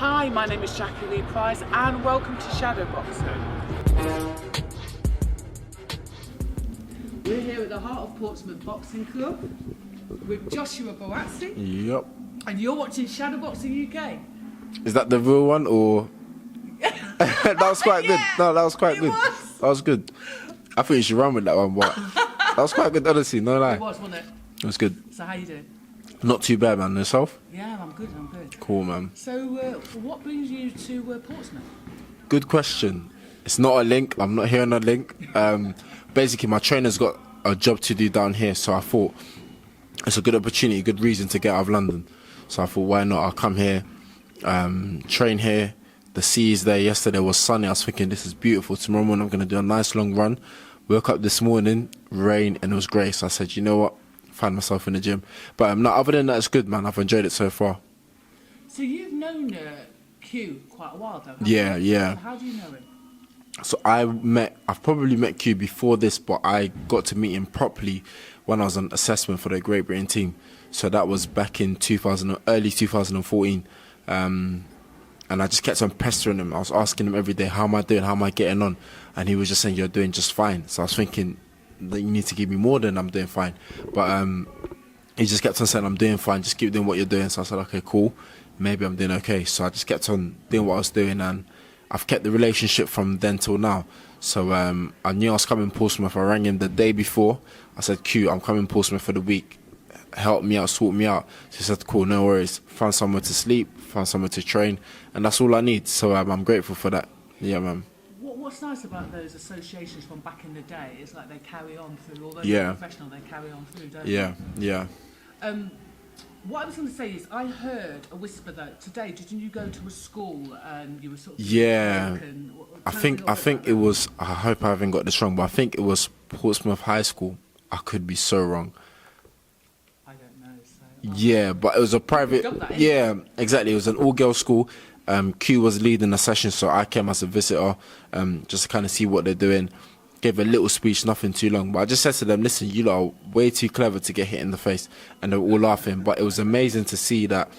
Hi, my name is Jackie Lee Price and welcome to Shadowboxruk. We're here at the heart of Portsmouth Boxing Club with Joshua Buatsi. Yep. And you're watching Shadowboxing UK. Is that the real one or? That was quite good. No, that was quite good. Was. That was good. I think you should run with that one, but that was quite good, honestly, no lie. It was, wasn't it? It was good. So how you doing? Not too bad, man. Yourself? Yeah, I'm good, I'm good. Cool, man. So what brings you to Portsmouth? Good question. It's not a link. I'm not here on a link. Basically, my trainer's got a job to do down here, so I thought it's a good opportunity, a good reason to get out of London. So I thought, why not? I'll come here, train here. The sea is there. Yesterday was sunny. I was thinking, this is beautiful. Tomorrow morning, I'm going to do a nice long run. Woke up this morning, rain, and it was great. So I said, you know what? Find myself in the gym. But no, other than that, it's good, man. I've enjoyed it so far. So you've known Q quite a while, though, haven't Yeah, you? yeah. So how do you know him? So I've probably met Q before this, but I got to meet him properly when I was on assessment for the Great Britain team. So that was back in early 2014. And I just kept on pestering him. I was asking him every day, how am I doing? How am I getting on? And he was just saying, you're doing just fine. So I was thinking that you need to give me more than I'm doing fine. But he just kept on saying, I'm doing fine. Just keep doing what you're doing. So I said, okay, cool. Maybe I'm doing okay. So I just kept on doing what I was doing. And I've kept the relationship from then till now. So I knew I was coming to Portsmouth. I rang him the day before. I said, Q, I'm coming to Portsmouth for the week. Help me out, sort me out. So he said, cool, no worries. Found somewhere to sleep, found somewhere to train, and that's all I need. So I'm grateful for that. Yeah, man. What's nice about those associations from back in the day is like they carry on through, although Yeah. they're professional, they carry on through, don't Yeah, yeah. they? What I was going to say is I heard a whisper that today, didn't you go to a school and you were sort of... Yeah. I Tell think me a little bit it about was, I hope I haven't got this wrong, but I think it was Portsmouth High School. I could be so wrong. that. I don't know. So Yeah, but it was a private. Got that, Yeah, exactly. It was an all-girls school. Q was leading the session, so I came as a visitor, just to kind of see what they're doing. Gave a little speech, nothing too long, but I just said to them, "Listen, you lot are way too clever to get hit in the face," and they were all laughing. But it was amazing to see that,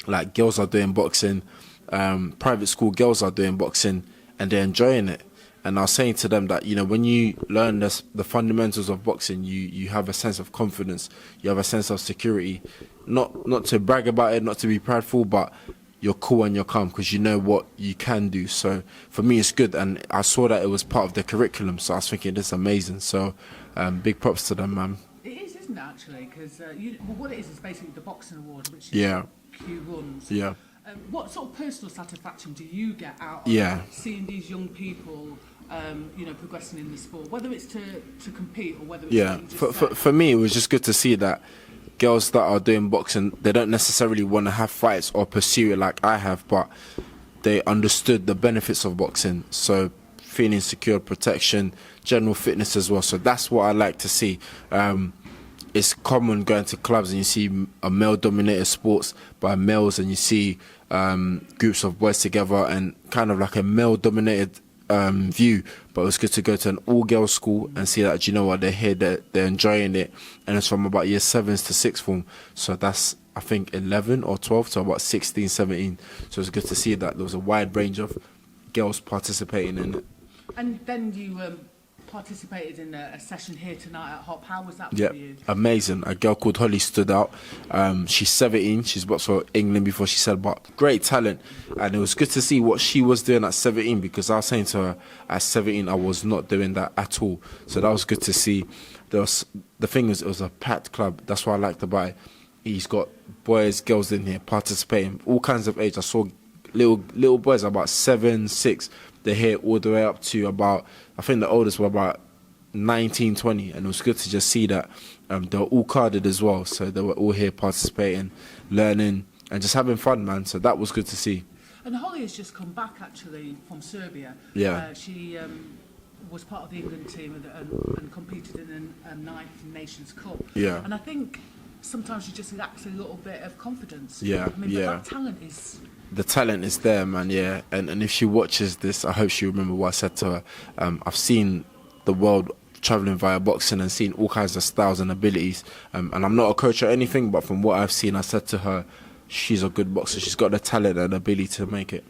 like, girls are doing boxing, private school girls are doing boxing, and they're enjoying it. And I was saying to them that, you know, when you learn the fundamentals of boxing, you have a sense of confidence, you have a sense of security, not to brag about it, not to be prideful, but you're cool and you're calm because you know what you can do. So for me, it's good, and I saw that it was part of the curriculum, so I was thinking, this is amazing. So big props to them, man. it is, isn't it, actually? Because what it is basically the Boxing Award, which is Yeah. Q runs. Yeah. What sort of personal satisfaction do you get out Yeah. of seeing these young people, progressing in the sport, whether it's to compete or whether it's Yeah, like you just said? for me, it was just good to see that girls that are doing boxing, they don't necessarily want to have fights or pursue it like I have, but they understood the benefits of boxing. So feeling secure, protection, general fitness as well. So that's what I like to see. It's common going to clubs and you see a male-dominated sports by males, and you see groups of boys together and kind of like a male-dominated view. But it was good to go to an all-girls school and see that, you know what, they're here, they're enjoying it, and it's from about year 7s to 6th form. So that's, I think, 11 or 12 to about 16, 17. So it's good to see that there was a wide range of girls participating in it. And then you participated in a session here tonight at Hop. How was that Yeah, for you? amazing. A girl called Holly stood out. She's 17. She's boxed for England before, she said, but great talent. And it was good to see what she was doing at 17, because I was saying to her at 17, I was not doing that at all. So that was good to see. The thing is, it was a packed club. That's what I liked about it. He's got boys, girls in here participating, all kinds of age. I saw little boys about 7, 6. They're here all the way up to about, I think the oldest were about 19, 20, and it was good to just see that they were all carded as well, so they were all here participating, learning, and just having fun, man. So that was good to see. And Holly has just come back actually from Serbia. Yeah. She was part of the England team and competed in a Ninth Nations Cup. Yeah. And I think sometimes you just lacks a little bit of confidence. Yeah, I mean, yeah. but that talent is... The talent is there, man, yeah. And if she watches this, I hope she remember what I said to her. I've seen the world traveling via boxing and seen all kinds of styles and abilities. And I'm not a coach or anything, but from what I've seen, I said to her, she's a good boxer. She's got the talent and ability to make it.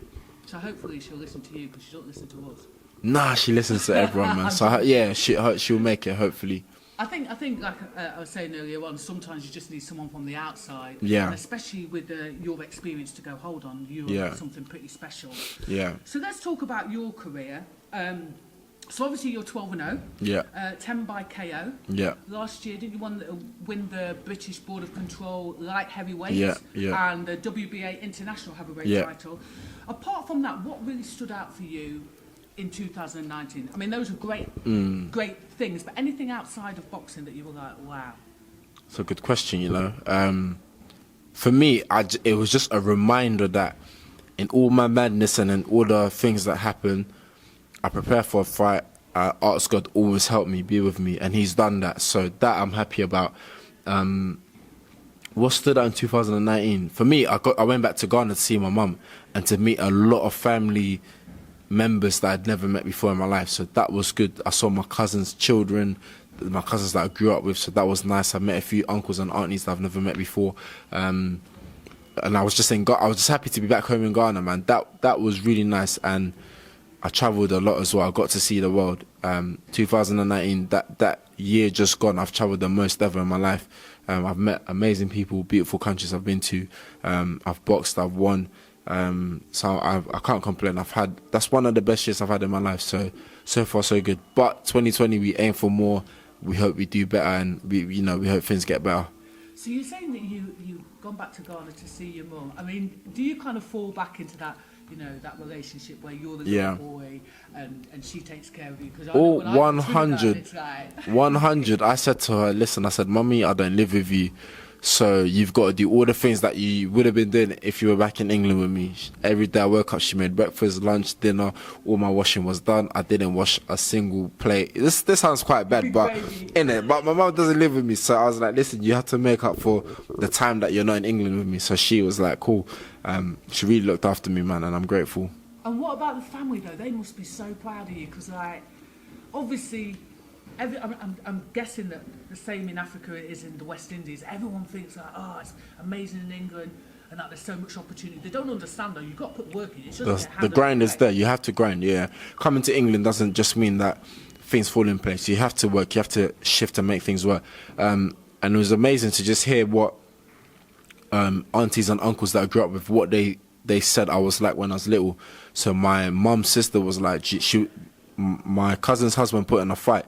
So hopefully she'll listen to you because she don't listen to us. Nah, she listens to everyone, man. So she'll make it, hopefully. I think like I was saying earlier on, sometimes you just need someone from the outside. Yeah. And especially with your experience to go, hold on, you're something pretty special. Yeah. So let's talk about your career. So obviously you're 12-0. Yeah. 10 by KO. Yeah. Last year, didn't you win the British Board of Control light heavyweight? Yeah. And the WBA international heavyweight title. Apart from that, what really stood out for you in 2019? I mean, those are great things, but anything outside of boxing that you were like, wow? It's a good question, you know. For me, it was just a reminder that in all my madness and in all the things that happen, I prepare for a fight. Ask God always help me, be with me, and He's done that. So that I'm happy about. What stood out in 2019? For me, I went back to Ghana to see my mum and to meet a lot of family members that I'd never met before in my life. So that was good. I saw my cousins' children, my cousins that I grew up with. So that was nice. I met a few uncles and aunties that I've never met before. And I was just I was just happy to be back home in Ghana, man. That was really nice. And I travelled a lot as well. I got to see the world. 2019, that year just gone, I've travelled the most ever in my life. I've met amazing people, beautiful countries I've been to. I've boxed, I've won. So I can't complain. That's one of the best years I've had in my life. So far so good. But 2020, we aim for more. We hope we do better, and we hope things get better. So you're saying that you've gone back to Ghana to see your mum. I mean, do you kind of fall back into that, that relationship where you're the little boy and she takes care of you? Because 100. 100. I said to her, listen, I said, Mummy, I don't live with you. So you've got to do all the things that you would have been doing if you were back in England with me. Every day I woke up, she made breakfast, lunch, dinner. All my washing was done. I didn't wash a single plate. This sounds quite bad, but but my mum doesn't live with me. So I was like, listen, you have to make up for the time that you're not in England with me. So she was like, cool. She really looked after me, man, and I'm grateful. And what about the family though? They must be so proud of you because, obviously. I'm guessing that the same in Africa it is in the West Indies. Everyone thinks it's amazing in England and that there's so much opportunity. They don't understand though. You've got to put work in. The grind is there. You have to grind. Yeah, coming to England doesn't just mean that things fall in place. You have to work. You have to shift and make things work. And it was amazing to just hear what aunties and uncles that I grew up with, what they said I was like when I was little. So my mum's sister was like, my cousin's husband put in a fight.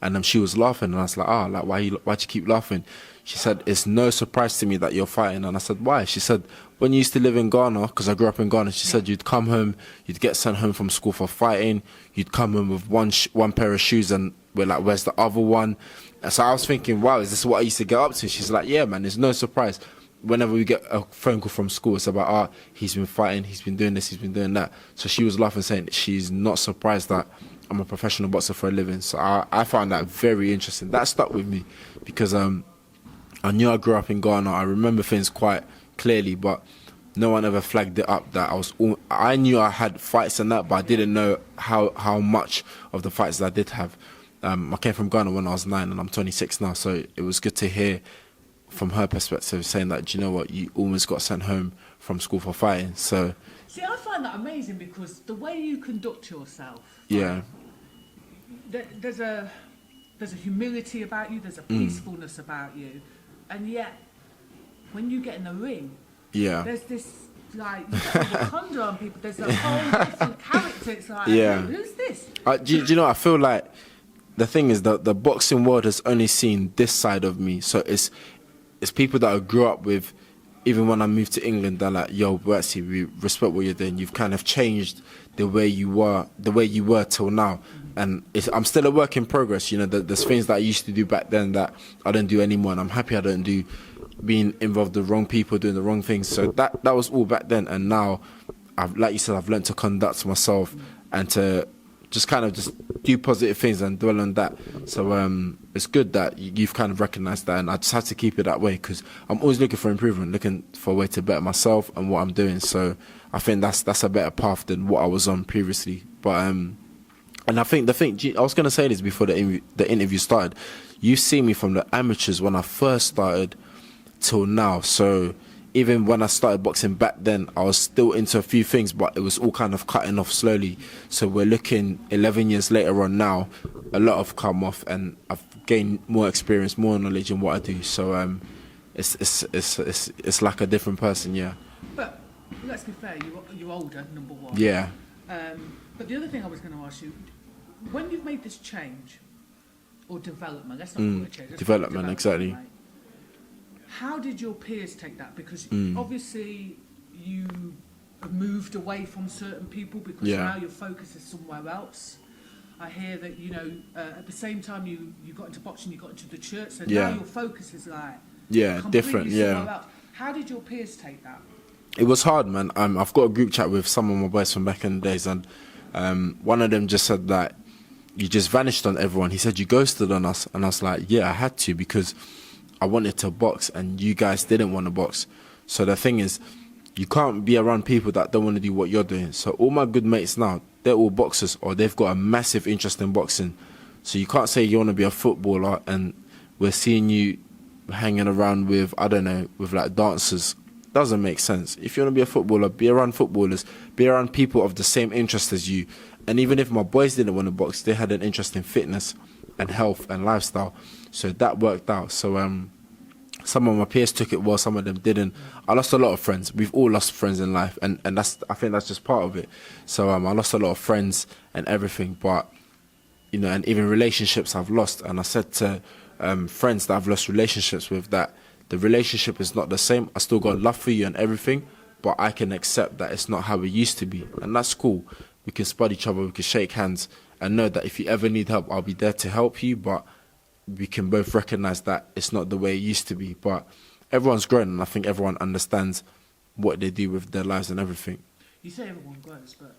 And she was laughing, and I was like, why'd you keep laughing? She said, it's no surprise to me that you're fighting. And I said, why? She said, when you used to live in Ghana, because I grew up in Ghana, she said you'd come home, you'd get sent home from school for fighting, you'd come home with one pair of shoes, and we're like, where's the other one? And so I was thinking, wow, is this what I used to get up to? She's like, yeah, man, it's no surprise. Whenever we get a phone call from school, it's about, he's been fighting, he's been doing this, he's been doing that. So she was laughing, saying she's not surprised that I'm a professional boxer for a living. So I found that very interesting. That stuck with me because I knew I grew up in Ghana. I remember things quite clearly, but no one ever flagged it up that I knew I had fights and that, but I didn't know how much of the fights that I did have. I came from Ghana when I was 9 and I'm 26 now, so it was good to hear from her perspective saying that, do you know what, you almost got sent home from school for fighting. So see, I find that amazing because the way you conduct yourself, there's a humility about you, there's a peacefulness about you, and yet when you get in the ring, there's this like you got Wakanda on people. There's a whole different character. It's like, who's this? Do you know? I feel like the thing is that the boxing world has only seen this side of me. So it's people that I grew up with. Even when I moved to England, they're like, yo, Buatsi, we respect what you're doing. You've kind of changed the way you were till now. And I'm still a work in progress. You know, there's things that I used to do back then that I don't do anymore. And I'm happy I don't do being involved with the wrong people, doing the wrong things. So that was all back then. And now, like you said, I've learned to conduct myself and to just kind of just do positive things and dwell on that. So it's good that you've kind of recognised that, and I just have to keep it that way because I'm always looking for improvement, looking for a way to better myself and what I'm doing. So I think that's a better path than what I was on previously. But and I think I was going to say this before the interview started. You've seen me from the amateurs when I first started till now. So even when I started boxing back then, I was still into a few things, but it was all kind of cutting off slowly. So we're looking 11 years later on now, a lot have come off, and I've gained more experience, more knowledge in what I do. So it's like a different person, yeah. But let's be fair, you're older, number one. Yeah. But the other thing I was going to ask you, when you've made this change, or development, let's not call it change. Development, exactly. Right? How did your peers take that? Because obviously you have moved away from certain people because now your focus is somewhere else. I hear that, you know, at the same time you got into boxing, you got into the church, so now your focus is like different, somewhere else. How did your peers take that? It was hard, man. I've got a group chat with some of my boys from back in the days, and one of them just said that you just vanished on everyone. He said you ghosted on us, and I was like, yeah, I had to, because I wanted to box and you guys didn't want to box. So the thing is, you can't be around people that don't want to do what you're doing. So all my good mates now, they're all boxers, or they've got a massive interest in boxing. So you can't say you want to be a footballer and we're seeing you hanging around with, I don't know, with like dancers. Doesn't make sense. If you want to be a footballer, be around footballers, be around people of the same interest as you. And even if my boys didn't want to box, they had an interest in fitness and health and lifestyle. So that worked out. So some of my peers took it well, some of them didn't. I lost a lot of friends. We've all lost friends in life, and that's, I think that's just part of it. So I lost a lot of friends and everything, but you know, and even relationships I've lost. And I said to friends that I've lost relationships with that the relationship is not the same. I still got love for you and everything, but I can accept that it's not how it used to be, and that's cool. We can spud each other, we can shake hands, and know that if you ever need help, I'll be there to help you, but we can both recognise that it's not the way it used to be. But everyone's grown, and I think everyone understands what they do with their lives and everything. You say everyone grows, but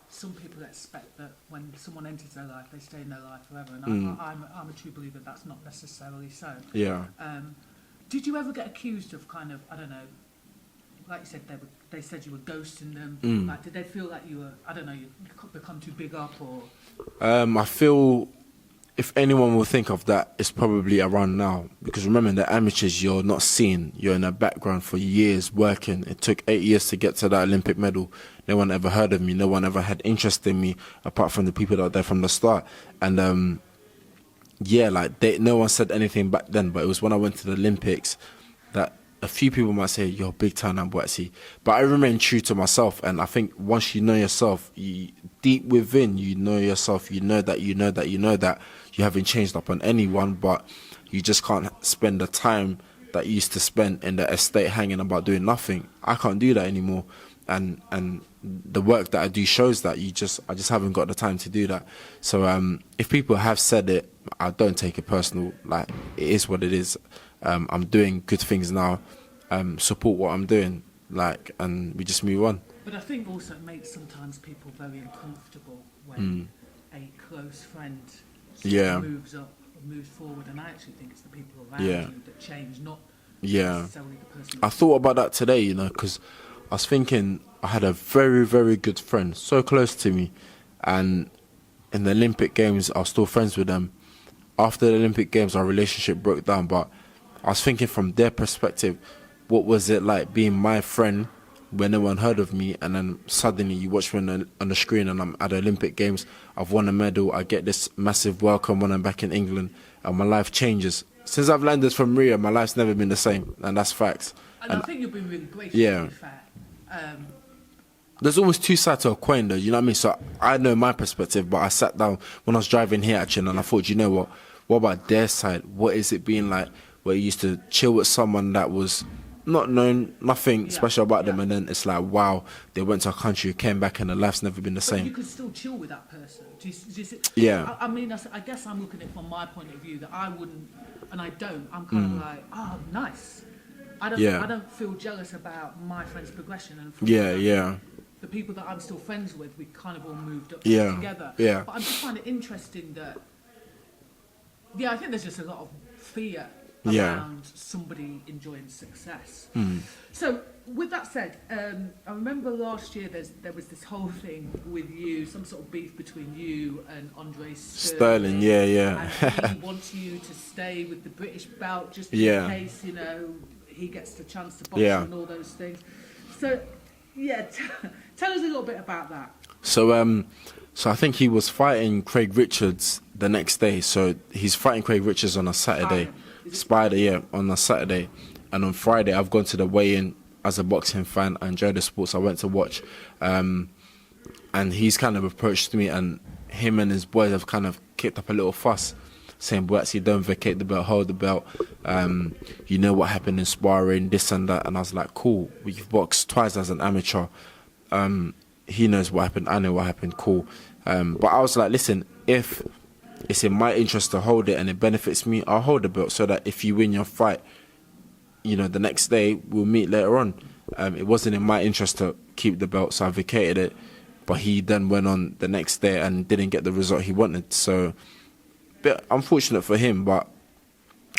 some people expect that when someone enters their life, they stay in their life forever, and I'm a true believer that's not necessarily so. Yeah. Did you ever get accused of kind of, I don't know, like you said, they said you were ghosting them? Like, did they feel like you were, I don't know, you become too big up, or? I feel if anyone will think of that, it's probably around now. Because remember, in the amateurs, you're not seen. You're in the background for years working. It took 8 years to get to that Olympic medal. No one ever heard of me. No one ever had interest in me, apart from the people that were there from the start. And yeah, like no one said anything back then. But it was when I went to the Olympics that a few people might say, you're big time now, Buatsi. But I remain true to myself. And I think once you know yourself, deep within, you know yourself, you know that you haven't changed up on anyone, but you just can't spend the time that you used to spend in the estate hanging about doing nothing. I can't do that anymore. And the work that I do shows that I just haven't got the time to do that. So if people have said it, I don't take it personal. Like, it is what it is. I'm doing good things now. Support what I'm doing, like, and we just move on. But I think also it makes sometimes people very uncomfortable when a close friend moves up or moves forward, and I actually think it's the people around you that change, not necessarily the person. I thought about that today, you know, because I was thinking I had a very, very good friend, so close to me, and in the Olympic Games, I was still friends with them. After the Olympic Games, our relationship broke down, but I was thinking from their perspective, what was it like being my friend when no one heard of me, and then suddenly you watch me on the screen and I'm at the Olympic Games, I've won a medal, I get this massive welcome when I'm back in England, and my life changes. Since I've landed from Rio, my life's never been the same, and that's facts. And I think you've been really gracious, to be fair. There's always two sides to a coin, though, you know what I mean? So I know my perspective, but I sat down when I was driving here, actually, and I thought, you know what about their side? What is it being like where you used to chill with someone that was not known, nothing special about them, and then it's like, wow, they went to a country, came back, and their life's never been the same. But you could still chill with that person. Do you see? Yeah. I mean, I guess I'm looking at it from my point of view, that I wouldn't, and I don't. I'm kind of like, oh, nice. I don't feel jealous about my friend's progression, and the people that I'm still friends with, we kind of all moved up together. Yeah. But I just find it interesting that, I think there's just a lot of fear around somebody enjoying success. So, with that said, I remember last year there was this whole thing with you, some sort of beef between you and Andre Sterling. Yeah. And he wants you to stay with the British belt just in case, he gets the chance to box Yeah. and all those things. So, yeah, tell us a little bit about that. So I think he was fighting Craig Richards the next day. So he's fighting Craig Richards on a Saturday. Spider, yeah, on a Saturday. And on Friday, I've gone to the weigh-in as a boxing fan. I enjoy the sports. I went to watch. And he's kind of approached me, and him and his boys have kind of kicked up a little fuss, saying, Buatsi, don't vacate the belt, hold the belt. You know what happened in sparring, this and that. And I was like, cool, we've boxed twice as an amateur. He knows what happened, I know what happened, cool. But I was like, listen, if it's in my interest to hold it and it benefits me, I'll hold the belt, so that if you win your fight, you know, the next day we'll meet later on. It wasn't in my interest to keep the belt, so I vacated it. But he then went on the next day and didn't get the result he wanted. So, bit unfortunate for him, but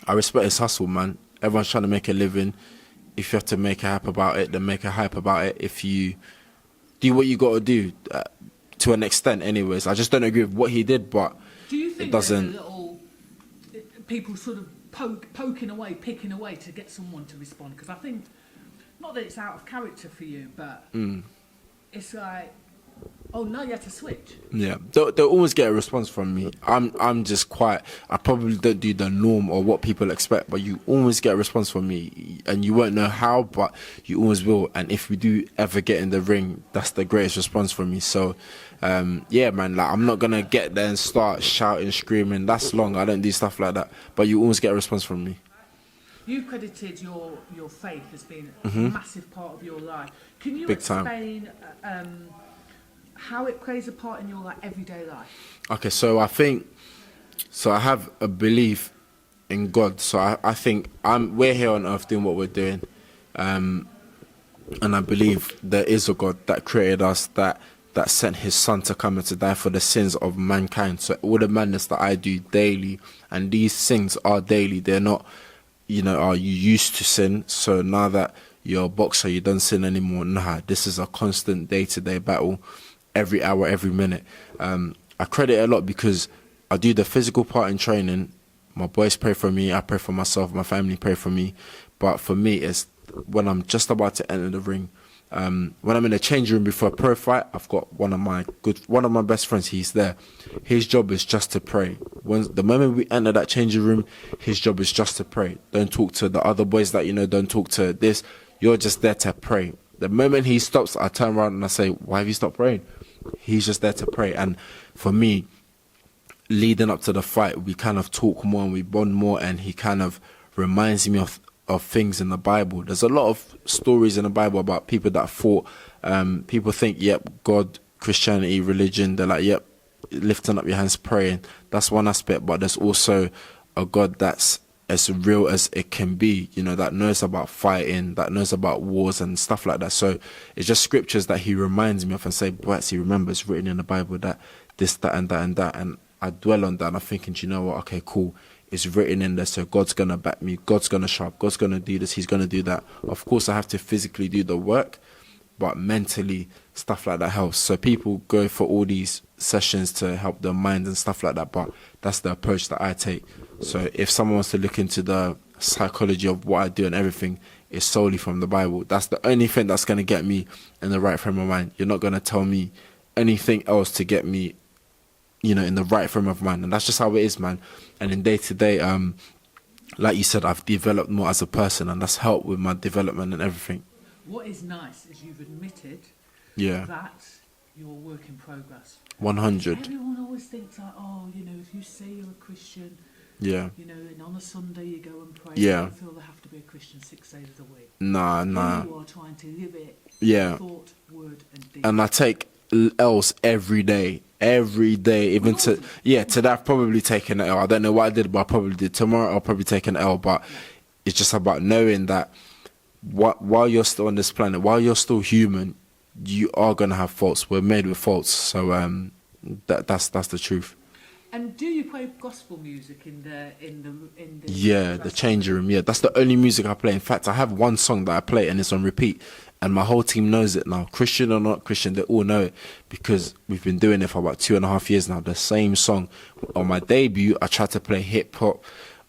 I respect his hustle, man. Everyone's trying to make a living. If you have to make a hype about it, then make a hype about it. If you do what you got to do, to an extent anyways. I just don't agree with what he did, but Do you think it doesn't... there's a little people sort of poking away, picking away to get someone to respond? Because I think, not that it's out of character for you, but it's like, oh, no, you had to switch. Yeah, they'll always get a response from me. I'm just quite... I probably don't do the norm or what people expect, but you always get a response from me. And you won't know how, but you always will. And if we do ever get in the ring, that's the greatest response from me. So, yeah, man, like, I'm not going to get there and start shouting, screaming. That's long. I don't do stuff like that. But you always get a response from me. You've credited your faith as being a massive part of your life. Can you Big time. explain... how it plays a part in your like everyday life? Okay, so I think, so I have a belief in God. So I think we're here on earth doing what we're doing, and I believe there is a God that created us, that sent his son to come and to die for the sins of mankind. So all the madness that I do daily, and these things are daily, they're not, you know, are you used to sin? So now that you're a boxer, you don't sin anymore. Nah, this is a constant day-to-day battle. Every hour, every minute. I credit it a lot because I do the physical part in training. My boys pray for me, I pray for myself, my family pray for me. But for me, it's when I'm just about to enter the ring. When I'm in the changing room before a pro fight, I've got one of my best friends, he's there. His job is just to pray. The moment we enter that changing room, his job is just to pray. Don't talk to the other boys that you know, don't talk to this. You're just there to pray. The moment he stops, I turn around and I say, why have you stopped praying? He's just there to pray. And for me, leading up to the fight, we kind of talk more and we bond more, and he kind of reminds me of things in the Bible. There's a lot of stories in the Bible about people that fought. People think, yep, God, Christianity, religion, they're like, yep, lifting up your hands, praying. That's one aspect, but there's also a God that's as real as it can be, you know, that knows about fighting, that knows about wars and stuff like that. So it's just scriptures that he reminds me of and say, Buatsi, remember, it's written in the Bible that this, that, and that, and that. And I dwell on that and I'm thinking, do you know what? Okay, cool. It's written in there, so God's going to back me. God's going to show up. God's going to do this. He's going to do that. Of course, I have to physically do the work, but mentally, stuff like that helps. So people go for all these sessions to help their mind and stuff like that, but that's the approach that I take. So if someone wants to look into the psychology of what I do and everything, it's solely from the Bible. That's the only thing that's going to get me in the right frame of mind. You're not going to tell me anything else to get me, you know, in the right frame of mind. And that's just how it is, man. And in day to day, like you said, I've developed more as a person, and that's helped with my development and everything. What is nice is you've admitted that you're a work in progress. 100. Everyone always thinks like, oh, you know, if you say you're a Christian, you know, and on a Sunday you go and pray, you don't feel they have to be a Christian 6 days a week. Nah. You are trying to live it. Thought, word, and deed. And I take L's every day, even today I've probably taken an L. I don't know what I did, but I probably did. Tomorrow I'll probably take an L, but it's just about knowing that while you're still on this planet, while you're still human, you are going to have faults. We're made with faults. So that's the truth. And do you play gospel music in the the changing room? Yeah, that's the only music I play. In fact, I have one song that I play and it's on repeat, and my whole team knows it now. Christian or not Christian, they all know it because we've been doing it for about 2.5 years now. The same song. On my debut, I tried to play hip hop.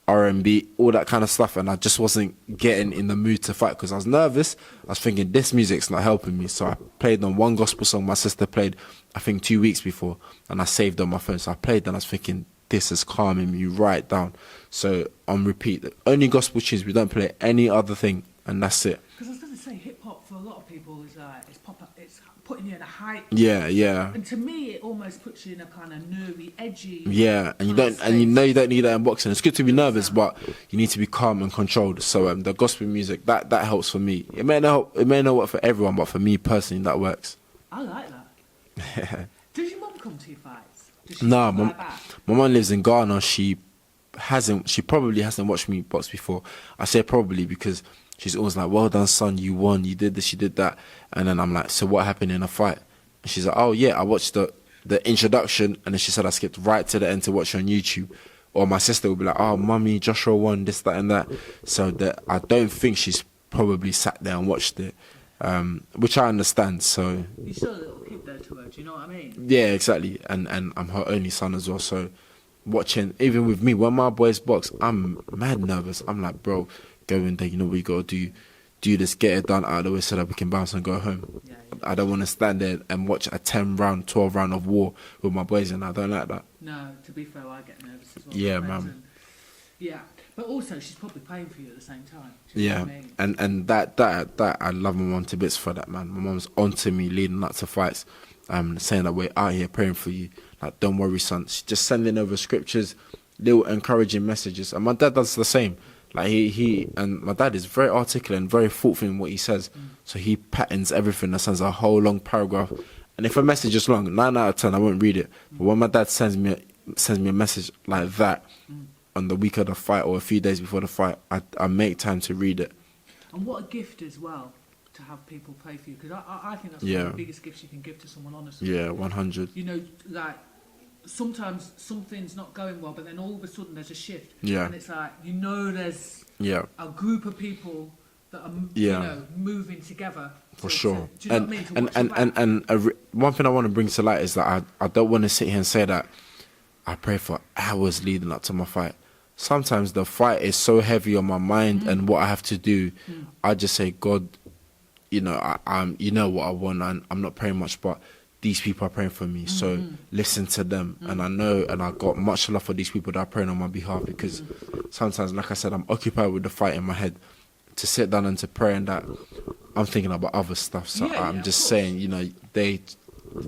R&B, all that kind of stuff, and I just wasn't getting in the mood to fight because I was nervous. I was thinking this music's not helping me, so I played on one gospel song my sister played, I think 2 weeks before, and I saved on my phone. So I played, and I was thinking this is calming me right down. So on repeat, only gospel tunes. We don't play any other thing, and that's it. Because I was going to say, hip hop for a lot of people is it's it's putting you in a hype. Yeah. And to me, it almost puts you in a kind of nervy, edgy. Yeah, and you don't, and you know you don't need that in boxing. It's good to be nervous, but you need to be calm and controlled. So the gospel music that helps for me. It may not work for everyone, but for me personally, that works. I like that. Does your mum come to your fights? Does she Nah, come like that? my mum lives in Ghana. She probably hasn't watched me box before. I say probably because she's always like, well done, son, you won, you did this, you did that. And then I'm like, so what happened in a fight? And she's like, oh yeah, I watched the introduction, and then she said I skipped right to the end to watch on YouTube. Or my sister would be like, oh, mummy, Joshua won, this, that, and that. So that I don't think she's probably sat there and watched it, which I understand. So You're still a little kid though to her, do you know what I mean? yeah, exactly. And I'm her only son as well, so watching, even with me, when my boys box, I'm mad nervous. I'm like, bro, go in there, you know what you gotta do this, get it done out of the way so that we can bounce and go home. Yeah. I don't want to stand there and watch a 10 round, 12 round of war with my boys, and I don't like that. No, to be fair, I get nervous as well. Yeah, sometimes, man. and- Yeah, but also she's probably paying for you at the same time. Do you know Yeah, what I mean? and that I love my mum to bits for that, man. My mum's onto me leading up to fights, saying that we're out here praying for you. Like, don't worry, son. She's just sending over scriptures, little encouraging messages, and my dad does the same. Like he and my dad is very articulate and very thoughtful in what he says. So he patterns everything and sends a whole long paragraph. And if a message is long, 9 out of 10 I won't read it. But when my dad sends me a message like that on the week of the fight or a few days before the fight, I make time to read it. And what a gift as well to have people pray for you, because I think that's one Yeah. of the biggest gifts you can give to someone, honestly. Yeah, 100. You know, like sometimes something's not going well, but then all of a sudden there's a shift. Yeah. And it's like, you know, there's Yeah, a group of people that are, Yeah. you know, moving together. for sure. Do you know what I mean? To watch your back. And one thing I want to bring to light is that I don't want to sit here and say that I pray for hours leading up to my fight. Sometimes the fight is so heavy on my mind and what I have to do, I just say, God, you know, I'm you know what I want, and I'm not praying much, but these people are praying for me, so listen to them. And I know, and I got much love for these people that are praying on my behalf, because sometimes, like I said, I'm occupied with the fight in my head. To sit down and to pray, and that I'm thinking about other stuff. So Yeah, I'm of just course. saying, you know,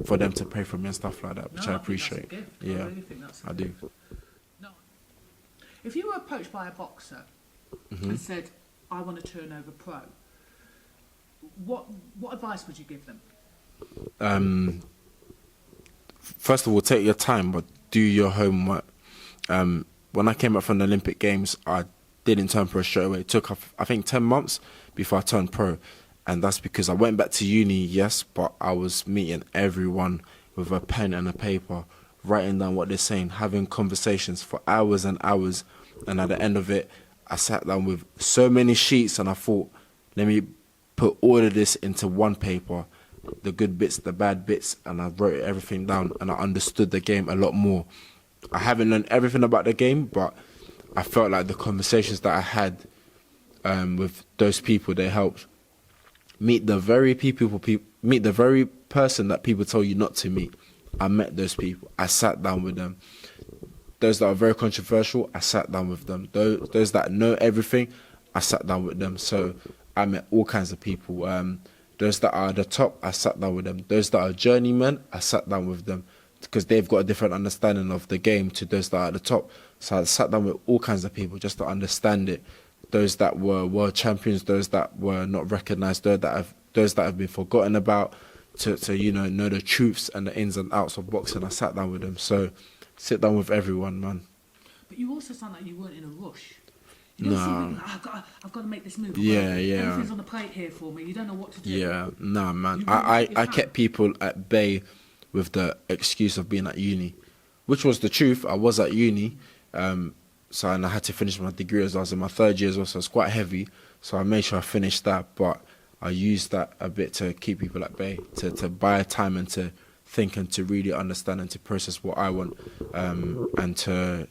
for them to pray for me and stuff like that, which No, I think that's a appreciate. gift. Yeah, I really think that's a I do. gift. No. If you were approached by a boxer and said, I want to turn over pro, what advice would you give them? First of all, take your time, but do your homework. When I came up from the Olympic Games, I didn't turn pro straight away. It took, I think, 10 months before I turned pro. And that's because I went back to uni, yes, but I was meeting everyone with a pen and a paper, writing down what they're saying, having conversations for hours and hours. And at the end of it, I sat down with so many sheets, and I thought, let me put all of this into one paper, the good bits, the bad bits, and I wrote everything down, and I understood the game a lot more. I haven't learned everything about the game, but I felt like the conversations that I had with those people, they helped. Meet the very person that people tell you not to meet. I met those people. I sat down with them. Those that are very controversial, I sat down with them. Those that know everything, I sat down with them. So I met all kinds of people. Those that are at the top, I sat down with them. Those that are journeymen, I sat down with them, because they've got a different understanding of the game to those that are at the top. So I sat down with all kinds of people just to understand it. Those that were world champions, those that were not recognised, those that have been forgotten about, to you know the truths and the ins and outs of boxing. I sat down with them. So sit down with everyone, man. But you also sound like you weren't in a rush. You don't seem No. like, I've got to make this move. Yeah. Everything's on the plate here for me. You don't know what to do. Yeah, nah, man. You really I took your time. kept people at bay with the excuse of being at uni, which was the truth. I was at uni, and I had to finish my degree as I was in my third year as well, so it's quite heavy. So I made sure I finished that, but I used that a bit to keep people at bay, to buy time and to think and to really understand and to process what I want, and to,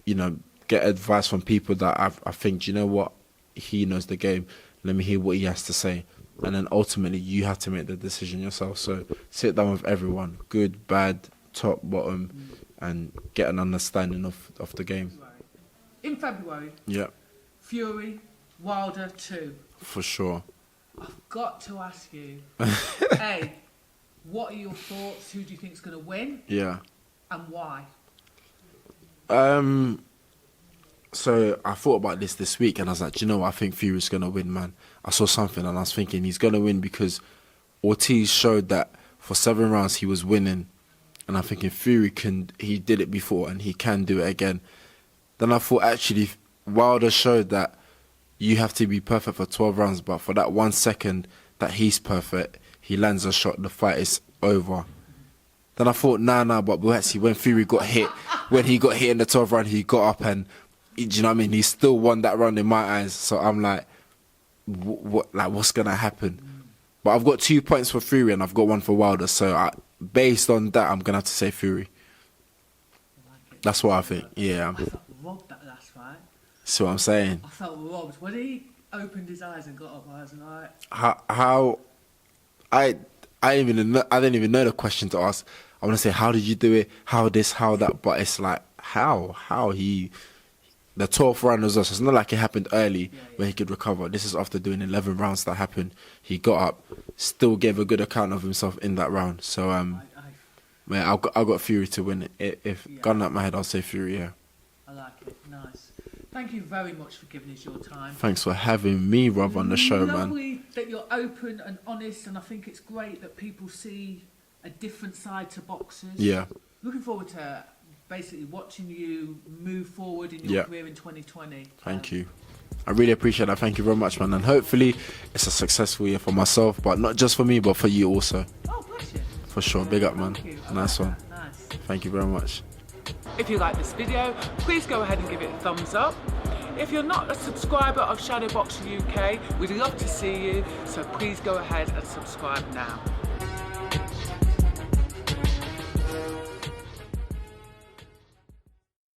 you know, get advice from people that I think, do you know what, he knows the game. Let me hear what he has to say. And then ultimately, you have to make the decision yourself. So sit down with everyone, good, bad, top, bottom, and get an understanding of the game. Right. In February, Yeah, Fury, Wilder 2. for sure. I've got to ask you, A, what are your thoughts? Who do you think is going to win? Yeah. And why? So I thought about this week, and I was like, do you know what? I think Fury's going to win, man. I saw something, and I was thinking he's going to win because Ortiz showed that for 7 rounds he was winning. And I'm thinking Fury he did it before, and he can do it again. Then I thought, actually, Wilder showed that you have to be perfect for 12 rounds, but for that 1 second that he's perfect, he lands a shot, the fight is over. Then I thought, nah, but Buatsi, when Fury got hit, when he got hit in the 12th round, he got up and, do you know what I mean? He still won that round in my eyes. So I'm like, what's going to happen? But I've got 2 points for Fury and I've got 1 for Wilder. So based on that, I'm going to have to say Fury. That's what I think, yeah. I felt robbed that last fight. See what I'm saying? I felt robbed. When he opened his eyes and got up, I was like... I didn't even know the question to ask. I want to say, how did you do it? How this, how that? But it's like, how he... The 12th round was us. It's not like it happened early where he could recover. This is after doing 11 rounds that happened. He got up, still gave a good account of himself in that round. So, I got Fury to win it. If gun up my head, I'll say Fury, yeah. I like it. Nice. Thank you very much for giving us your time. Thanks for having me, Rob, on the show, man. Lovely that you're open and honest, and I think it's great that people see a different side to boxers. Yeah. Looking forward to basically watching you move forward in your career in 2020. Thank you. I really appreciate that. Thank you very much, man. And hopefully it's a successful year for myself, but not just for me, but for you also. Oh, bless you. For sure. Big up, man. Nice one. Nice. Thank you very much. If you like this video, please go ahead and give it a thumbs up. If you're not a subscriber of Shadowboxruk UK, we'd love to see you, so please go ahead and subscribe now.